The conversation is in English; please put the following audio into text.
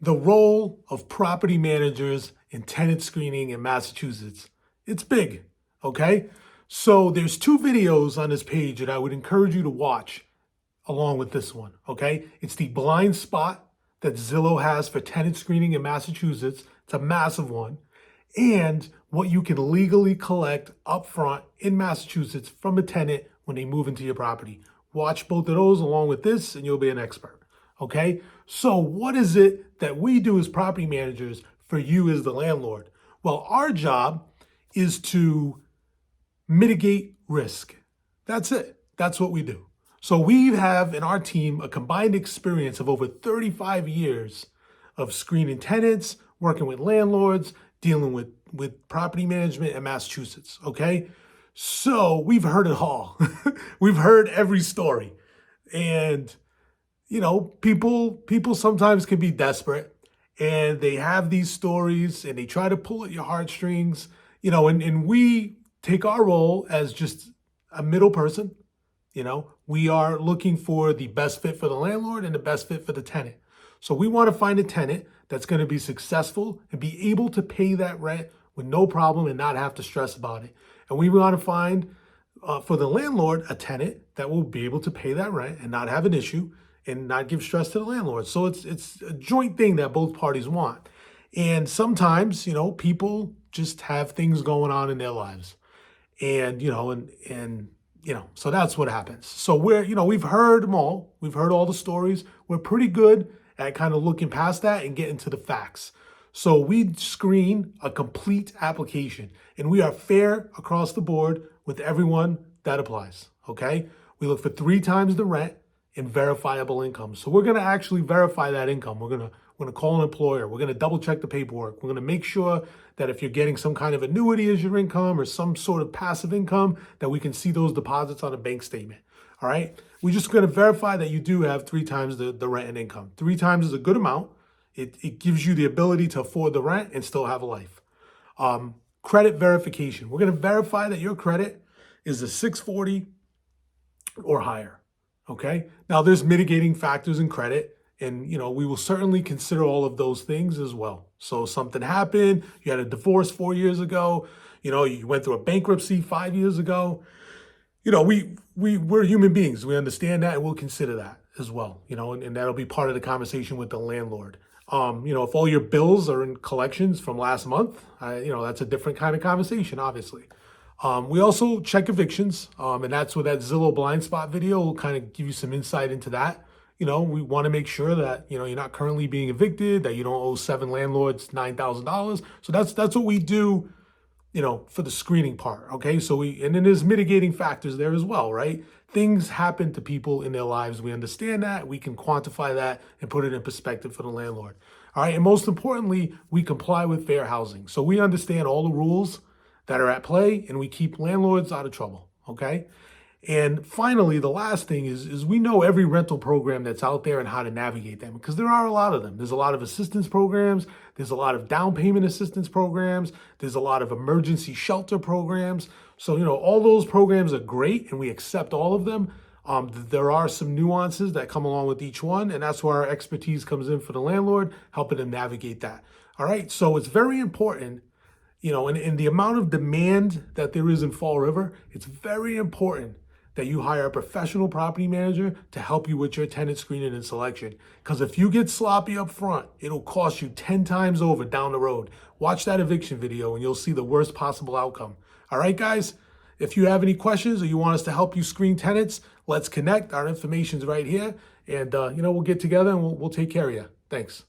The role of property managers in tenant screening in Massachusetts. It's big, okay? So there's two videos on this page that I would encourage you to watch along with this one, okay? It's the blind spot that Zillow has for tenant screening in Massachusetts. It's a massive one. And what you can legally collect upfront in Massachusetts from a tenant when they move into your property. Watch both of those along with this and you'll be an expert, okay? So what is it that we do as property managers for you as the landlord? Well, our job is to mitigate risk. That's it. That's what we do. So we have in our team a combined experience of over 35 years of screening tenants, working with landlords, dealing with property management in Massachusetts, okay? So we've heard it all. We've heard every story. And, you know, people sometimes can be desperate and they have these stories and they try to pull at your heartstrings, you know, and we take our role as just a middle person. You know, we are looking for the best fit for the landlord and the best fit for the tenant. So we want to find a tenant that's going to be successful and be able to pay that rent with no problem and not have to stress about it. And we want to find for the landlord a tenant that will be able to pay that rent and not have an issue and not give stress to the landlord. So it's a joint thing that both parties want. And sometimes, you know, people just have things going on in their lives. And, you know, and you know, so that's what happens. So we've heard them all. We've heard all the stories. We're pretty good at kind of looking past that and getting to the facts. So we screen a complete application and we are fair across the board with everyone that applies, okay? We look for 3 times the rent and verifiable income. So we're gonna actually verify that income. We're gonna call an employer. We're gonna double check the paperwork. We're gonna make sure that if you're getting some kind of annuity as your income or some sort of passive income, that we can see those deposits on a bank statement, all right? We're just gonna verify that you do have 3 times the rent and income. 3 times is a good amount. It gives you the ability to afford the rent and still have a life. Credit verification. We're gonna verify that your credit is a 640 or higher, okay? Now there's mitigating factors in credit. And, you know, we will certainly consider all of those things as well. So something happened, you had a divorce 4 years ago, you know, you went through a bankruptcy 5 years ago. You know, we're human beings. We understand that and we'll consider that as well, you know, and that'll be part of the conversation with the landlord. You know, if all your bills are in collections from last month, you know, that's a different kind of conversation, obviously. We also check evictions, and that's where that Zillow blind spot video will kind of give you some insight into that. You know, we want to make sure that, you know, you're not currently being evicted, that you don't owe 7 landlords $9,000. So that's what we do, you know, for the screening part, okay? So and then there's mitigating factors there as well, right? Things happen to people in their lives. We understand that. We can quantify that and put it in perspective for the landlord, all right? And most importantly, we comply with fair housing. So we understand all the rules that are at play and we keep landlords out of trouble, okay? And finally, the last thing is we know every rental program that's out there and how to navigate them because there are a lot of them. There's a lot of assistance programs. There's a lot of down payment assistance programs. There's a lot of emergency shelter programs. So, you know, all those programs are great and we accept all of them. There are some nuances that come along with each one, and that's where our expertise comes in for the landlord, helping them navigate that. All right, so it's very important, you know, in the amount of demand that there is in Fall River, it's very important that you hire a professional property manager to help you with your tenant screening and selection. Because if you get sloppy up front, it'll cost you 10 times over down the road. Watch that eviction video and you'll see the worst possible outcome. All right, guys? If you have any questions or you want us to help you screen tenants, let's connect. Our information's right here. And, you know, we'll get together and we'll take care of you. Thanks.